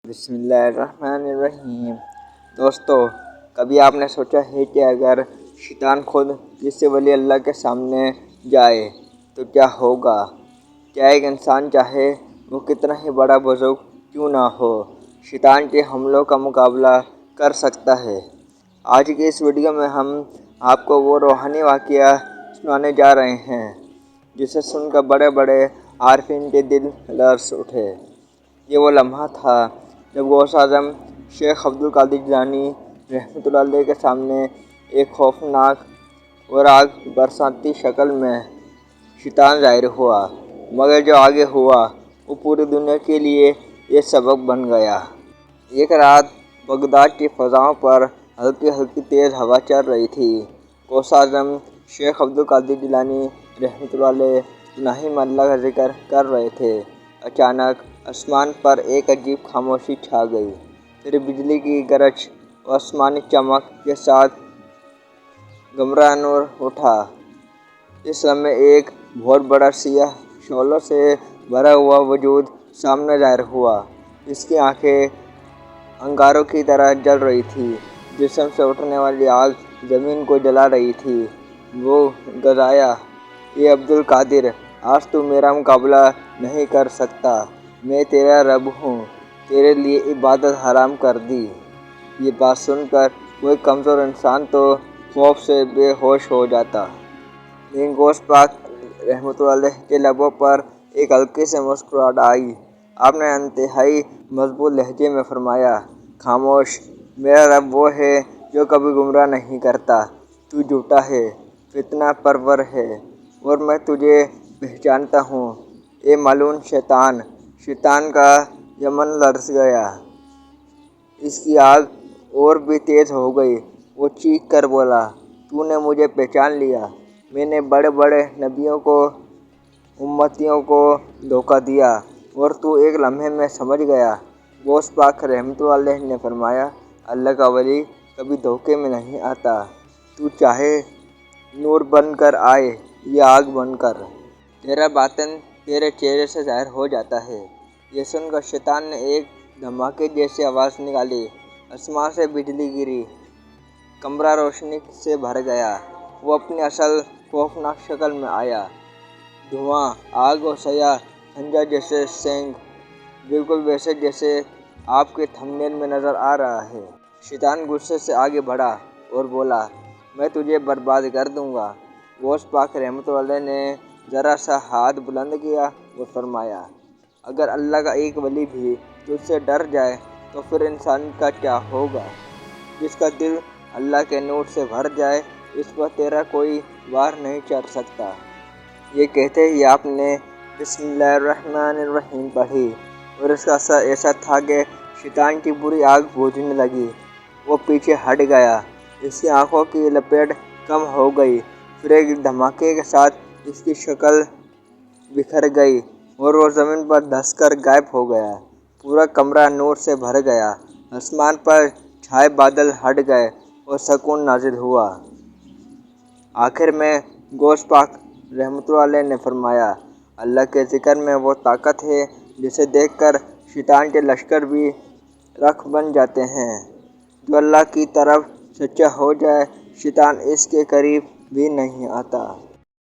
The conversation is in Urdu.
بسم اللہ الرحمن الرحیم۔ دوستو، کبھی آپ نے سوچا ہے کہ اگر شیطان خود کسی ولی اللہ کے سامنے جائے تو کیا ہوگا؟ کیا ایک انسان چاہے وہ کتنا ہی بڑا بزرگ کیوں نہ ہو، شیطان کے حملوں کا مقابلہ کر سکتا ہے؟ آج کی اس ویڈیو میں ہم آپ کو وہ روحانی واقعہ سنانے جا رہے ہیں جسے سن کر بڑے بڑے عارفین کے دل لرز اٹھے۔ یہ وہ لمحہ تھا جب غوث اعظم شیخ عبد القادر جیلانی رحمۃ اللہ علیہ کے سامنے ایک خوفناک اور آگ برساتی شکل میں شیطان ظاہر ہوا، مگر جو آگے ہوا وہ پوری دنیا کے لیے یہ سبق بن گیا۔ ایک رات بغداد کی فضاؤں پر ہلکی ہلکی تیز ہوا چل رہی تھی۔ غوث اعظم شیخ عبد القادر جیلانی رحمۃ اللہ علیہ الہی میں اللہ کا ذکر کر رہے تھے۔ اچانک آسمان پر ایک عجیب خاموشی چھا گئی، پھر بجلی کی گرج اور آسمانی چمک کے ساتھ گمراہ نور اٹھا۔ اس لمحے ایک بہت بڑا سیاہ شعلوں سے بھرا ہوا وجود سامنے ظاہر ہوا۔ اس کی آنکھیں انگاروں کی طرح جل رہی تھیں، جسم سے اٹھنے والی آگ زمین کو جلا رہی تھی۔ وہ گرجایا، اے عبد القادر، آج تو میرا مقابلہ نہیں کر سکتا، میں تیرا رب ہوں، تیرے لیے عبادت حرام کر دی۔ یہ بات سن کر کوئی کمزور انسان تو خوف سے بے ہوش ہو جاتا۔ لیکن غوث پاک رحمۃ اللہ علیہ کے لبوں پر ایک ہلکی سی مسکراہٹ آئی۔ آپ نے انتہائی مضبوط لہجے میں فرمایا، خاموش، میرا رب وہ ہے جو کبھی گمراہ نہیں کرتا، تو جھوٹا ہے، فتنہ پرور ہے، اور میں تجھے پہچانتا ہوں، اے ملعون شیطان۔ شیطان کا یمن لرز گیا، اس کی آگ اور بھی تیز ہو گئی۔ وہ چیخ کر بولا، تو نے مجھے پہچان لیا، میں نے بڑے بڑے نبیوں کو، امتیوں کو دھوکہ دیا، اور تو ایک لمحے میں سمجھ گیا۔ غوث پاک رحمۃ اللہ علیہ نے فرمایا، اللہ کا ولی کبھی دھوکے میں نہیں آتا، تو چاہے نور بن کر آئے یا آگ بن کر، تیرا باطن تیرے چہرے سے ظاہر ہو جاتا ہے۔ یہ سن کر شیطان نے ایک دھماکے جیسی آواز نکالی، آسمان سے بجلی گری، کمرہ روشنی سے بھر گیا۔ وہ اپنی اصل خوفناک شکل میں آیا، دھواں، آگ اور سیاہ خنجر جیسے سینگ، بالکل ویسے جیسے آپ کے تھمبنیل میں نظر آ رہا ہے۔ شیطان غصے سے آگے بڑھا اور بولا، میں تجھے برباد کر دوں گا۔ غوث پاک رحمۃ اللہ علیہ نے ذرا سا ہاتھ بلند کیا اور فرمایا، اگر اللہ کا ایک ولی بھی تجھ سے ڈر جائے تو پھر انسان کا کیا ہوگا؟ جس کا دل اللہ کے نور سے بھر جائے، اس پر تیرا کوئی وار نہیں چڑھ سکتا۔ یہ کہتے ہی آپ نے بسم اللہ الرحمن الرحیم پڑھی، اور اس کا اثر ایسا تھا کہ شیطان کی بری آگ بجھنے لگی۔ وہ پیچھے ہٹ گیا، اس کی آنکھوں کی لپیٹ کم ہو گئی، پھر ایک دھماکے کے ساتھ اس کی شکل بکھر گئی اور وہ زمین پر دھنس کر غائب ہو گیا۔ پورا کمرہ نور سے بھر گیا، آسمان پر چھائے بادل ہٹ گئے اور سکون نازل ہوا۔ آخر میں غوث پاک رحمۃ اللہ علیہ نے فرمایا، اللہ کے ذکر میں وہ طاقت ہے جسے دیکھ کر شیطان کے لشکر بھی رکھ بن جاتے ہیں۔ جو اللہ کی طرف سچا ہو جائے، شیطان اس کے قریب بھی نہیں آتا۔